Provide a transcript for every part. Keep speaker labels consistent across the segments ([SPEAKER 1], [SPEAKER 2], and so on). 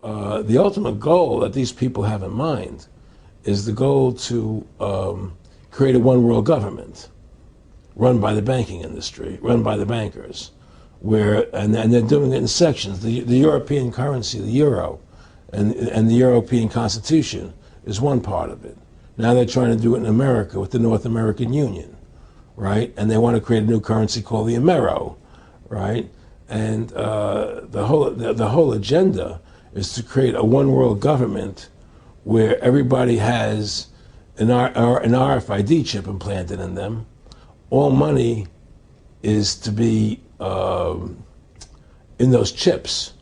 [SPEAKER 1] the ultimate goal that these people have in mind is the goal to create a one world government run by the banking industry, run by the bankers, and they're doing it in sections. The European currency, the euro, and the European Constitution is one part of it. Now they're trying to do it in America with the North American Union, right? And they want to create a new currency called the Amero, right? And the whole agenda is to create a one world government where everybody has an RFID chip implanted in them. All money is to be in those chips,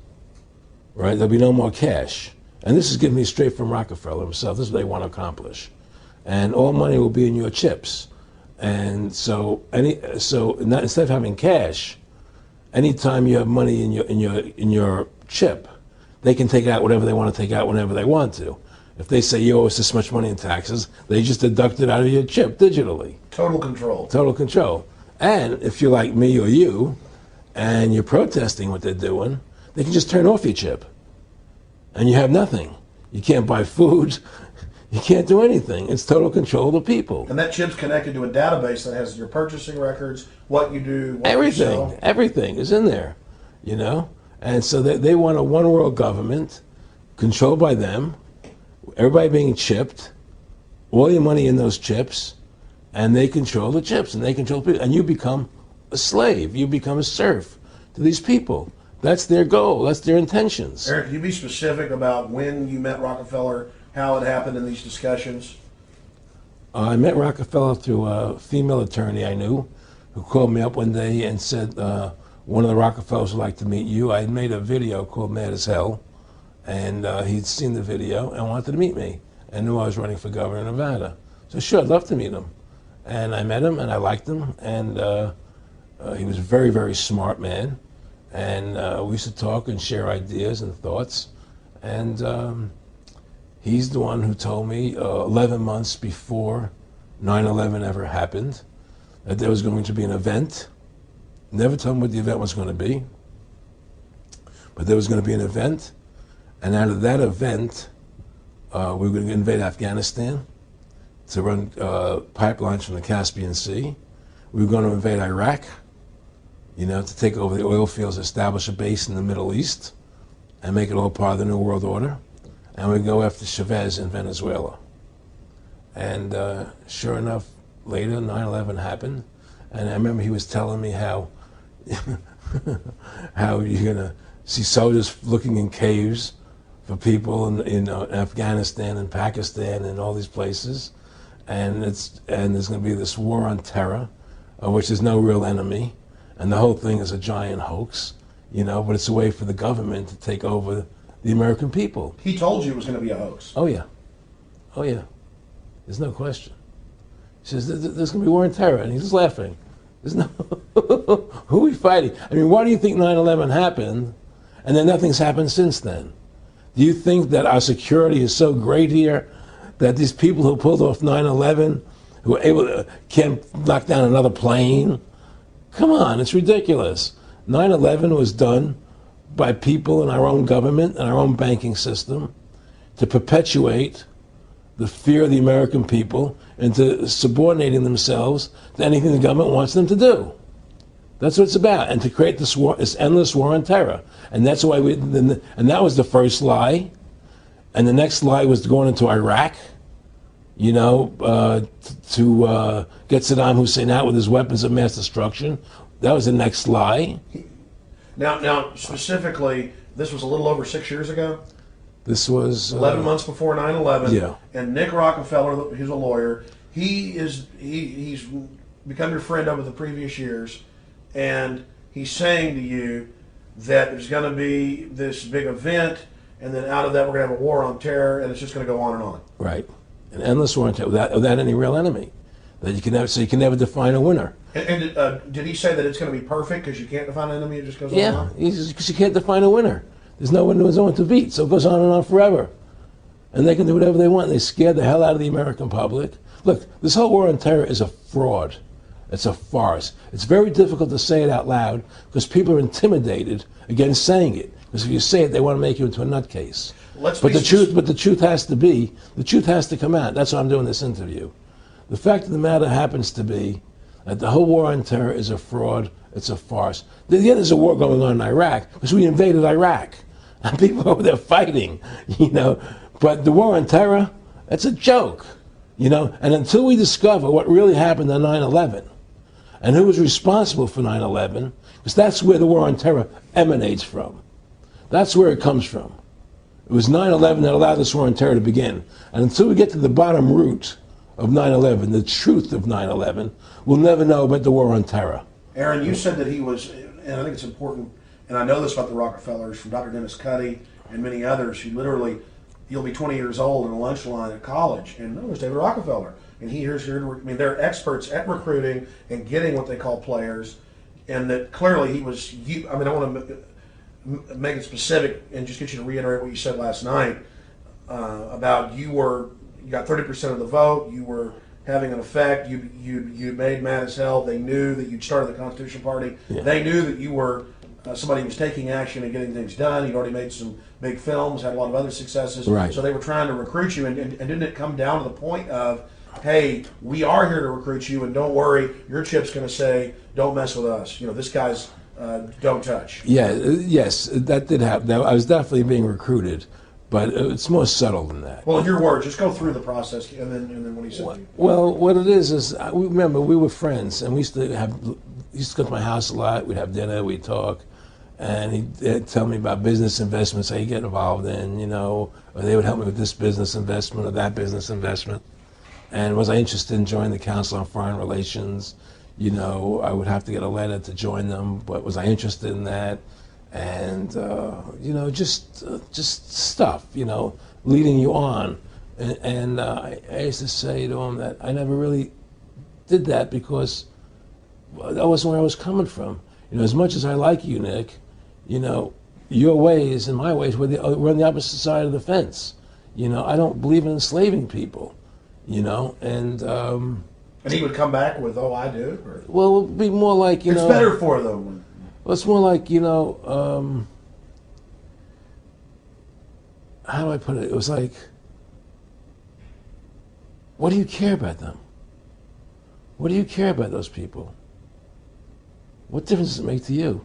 [SPEAKER 1] right? There'll be no more cash. And this is giving me straight from Rockefeller himself. This is what they want to accomplish. And all money will be in your chips. And so instead of having cash, anytime you have money in your chip, they can take out whatever they want to take out whenever they want to. If they say you owe us this much money in taxes, they just deduct it out of your chip digitally.
[SPEAKER 2] Total control.
[SPEAKER 1] Total control. And if you're like me or you, and you're protesting what they're doing, they can just turn off your chip. And you have nothing. You can't buy food. You can't do anything. It's total control of the people.
[SPEAKER 2] And that chip's connected to a database that has your purchasing records, what you do, what
[SPEAKER 1] everything,
[SPEAKER 2] you sell.
[SPEAKER 1] Everything is in there, you know? And so they want a one world government controlled by them, everybody being chipped, all your money in those chips, and they control the chips, and they control people. And you become a slave. You become a serf to these people. That's their goal. That's their intentions.
[SPEAKER 2] Eric, can you be specific about when you met Rockefeller, how it happened in these discussions?
[SPEAKER 1] I met Rockefeller through a female attorney I knew who called me up one day and said, one of the Rockefellers would like to meet you. I had made a video called Mad as Hell, and he'd seen the video and wanted to meet me and knew I was running for governor of Nevada. So sure, I'd love to meet him. And I met him and I liked him, and he was a very, very smart man. And we used to talk and share ideas and thoughts. And he's the one who told me 11 months before 9/11 ever happened that there was going to be an event. Never told me what the event was going to be, but there was going to be an event. And out of that event, we were going to invade Afghanistan to run pipelines from the Caspian Sea. We were going to invade Iraq, you know, to take over the oil fields, establish a base in the Middle East, and make it all part of the New World Order. And we'd go after Chavez in Venezuela. And sure enough, later, 9/11 happened. And I remember he was telling me how how you're going to see soldiers looking in caves for people in Afghanistan and Pakistan and all these places. And there's going to be this war on terror, which is no real enemy. And the whole thing is a giant hoax, you know, but it's a way for the government to take over the American people.
[SPEAKER 2] He told you it was going to be a hoax.
[SPEAKER 1] Oh, yeah. Oh, yeah. There's no question. He says, there's going to be war on terror. And he's just laughing. There's no, who are we fighting? I mean, why do you think 9/11 happened and then nothing's happened since then? Do you think that our security is so great here that these people who pulled off 9/11, who were able to, can't knock down another plane? Come on, it's ridiculous. 9/11 was done by people in our own government and our own banking system to perpetuate the fear of the American people into subordinating themselves to anything the government wants them to do. That's what it's about, and to create this war, this endless war on terror. And that's why and that was the first lie. And the next lie was going into Iraq, you know, to get Saddam Hussein out with his weapons of mass destruction. That was the next lie.
[SPEAKER 2] Now, specifically, this was a little over 6 years ago.
[SPEAKER 1] This was
[SPEAKER 2] 11 months before 9/11.
[SPEAKER 1] Yeah.
[SPEAKER 2] And Nick Rockefeller, who's a lawyer, he's become your friend over the previous years, and he's saying to you that there's going to be this big event, and then out of that we're going to have a war on terror, and it's just going to go on and on. Right.
[SPEAKER 1] An endless war on terror without any real enemy. That you can never, so you can never define a winner.
[SPEAKER 2] And did he say that it's going to be perfect because you can't define an enemy? It just goes on
[SPEAKER 1] and on?
[SPEAKER 2] Yeah,
[SPEAKER 1] because you can't define a winner. There's no one to beat, so it goes on and on forever. And they can do whatever they want. They scare the hell out of the American public. Look, this whole war on terror is a fraud. It's a farce. It's very difficult to say it out loud because people are intimidated against saying it. Because if you say it, they want to make you into a nutcase.
[SPEAKER 2] Let's
[SPEAKER 1] But
[SPEAKER 2] be
[SPEAKER 1] the truth has to come out. That's why I'm doing this interview. The fact of the matter happens to be that the whole war on terror is a fraud. It's a farce. Yeah, there's a war going on in Iraq because we invaded Iraq. And people over there fighting, But the war on terror, it's a joke, And until we discover what really happened on 9/11 and who was responsible for 9/11, because that's where the war on terror emanates from. That's where it comes from. It was 9/11 that allowed this war on terror to begin. And until we get to the bottom root of 9/11, the truth of 9/11, we'll never know about the war on terror.
[SPEAKER 2] Aaron, you said that he was, and I think it's important, and I know this about the Rockefellers from Dr. Dennis Cuddy and many others who literally, you'll be 20 years old in a lunch line at college, and there's David Rockefeller. And they're experts at recruiting and getting what they call players, and that clearly he was, I want to make it specific and just get you to reiterate what you said last night about you got 30% of the vote, you were having an effect, you made mad as hell, they knew that you'd started the Constitution Party, they knew that you were somebody who was taking action and getting things done, you'd already made some big films, had a lot of other successes,
[SPEAKER 1] right.
[SPEAKER 2] So they were trying to recruit you, and didn't it come down to the point of, hey, we are here to recruit you, and don't worry, your chip's going to say, don't mess with us, this guy's don't touch.
[SPEAKER 1] Yeah, yes, that did happen. I was definitely being recruited, but it's more subtle than that.
[SPEAKER 2] Well, in your words, just go through the process, and then what he said.
[SPEAKER 1] Well, what it is remember we were friends, and we used to go to my house a lot. We'd have dinner, we'd talk, and he'd tell me about business investments I get involved in, or they would help me with this business investment or that business investment. And was I interested in joining the Council on Foreign Relations? I would have to get a letter to join them, but was I interested in that? And, just stuff, leading you on. And I used to say to him that I never really did that because that wasn't where I was coming from. As much as I like you, Nick, your ways and my ways, we're on the opposite side of the fence. I don't believe in enslaving people,
[SPEAKER 2] And he would come back with, "Oh, I do." Or?
[SPEAKER 1] Well, it would be more like
[SPEAKER 2] it's better for them.
[SPEAKER 1] Well, it's more like how do I put it? It was like, what do you care about them? What do you care about those people? What difference does it make to you?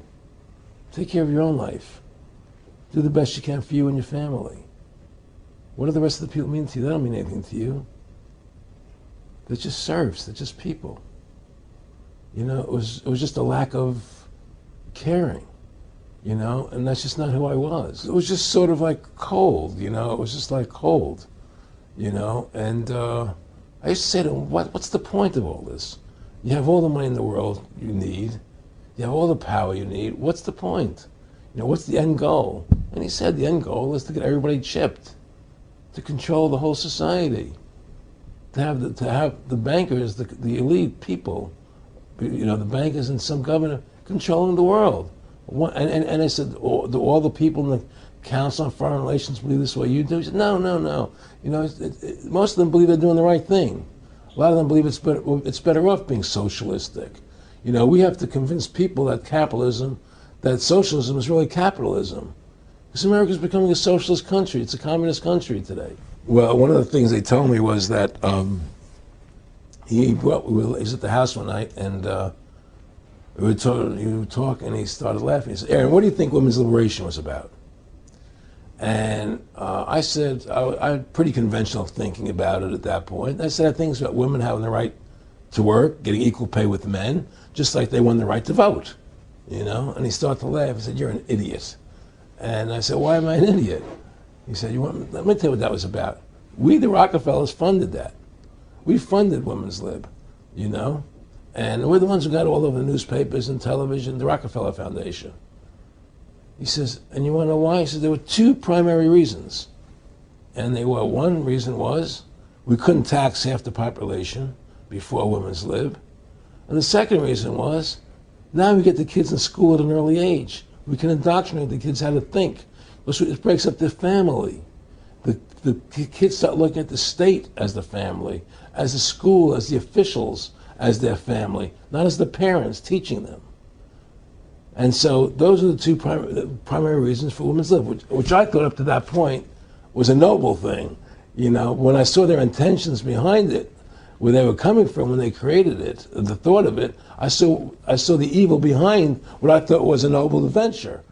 [SPEAKER 1] Take care of your own life. Do the best you can for you and your family. What do the rest of the people mean to you? They don't mean anything to you. They're just serfs. They're just people. It was just a lack of caring, and that's just not who I was. It was just sort of like cold, it was just like cold, and I used to say to him, what's the point of all this? You have all the money in the world you need. You have all the power you need. What's the point? What's the end goal? And he said the end goal is to get everybody chipped, to control the whole society. To have the bankers, the elite people, the bankers and some governor controlling the world. And I said, do all the people in the Council on Foreign Relations believe this way you do? He said, no. Most of them believe they're doing the right thing. A lot of them believe it's better off being socialistic. We have to convince people that socialism is really capitalism. Because America's becoming a socialist country. It's a communist country today. Well, one of the things they told me was that he was at the house one night, and we were talking, and he started laughing. He said, "Aaron, what do you think women's liberation was about?" And I said, I had pretty conventional thinking about it at that point. I said, I think it's about women having the right to work, getting equal pay with men, just like they won the right to vote, And he started to laugh. He said, "You're an idiot." And I said, "Why am I an idiot?" He said, let me tell you what that was about. We, the Rockefellers, funded that. We funded Women's Lib, And we're the ones who got all over the newspapers and television, the Rockefeller Foundation. He says, and you want to know why? He said, there were two primary reasons. And one reason was we couldn't tax half the population before Women's Lib. And the second reason was, now we get the kids in school at an early age. We can indoctrinate the kids how to think. It breaks up their family. The kids start looking at the state as the family, as the school, as the officials, as their family, not as the parents teaching them. And so those are the two primary reasons for women's lib, which I thought up to that point was a noble thing. You know, when I saw their intentions behind it, where they were coming from when they created it, the thought of it, I saw the evil behind what I thought was a noble adventure.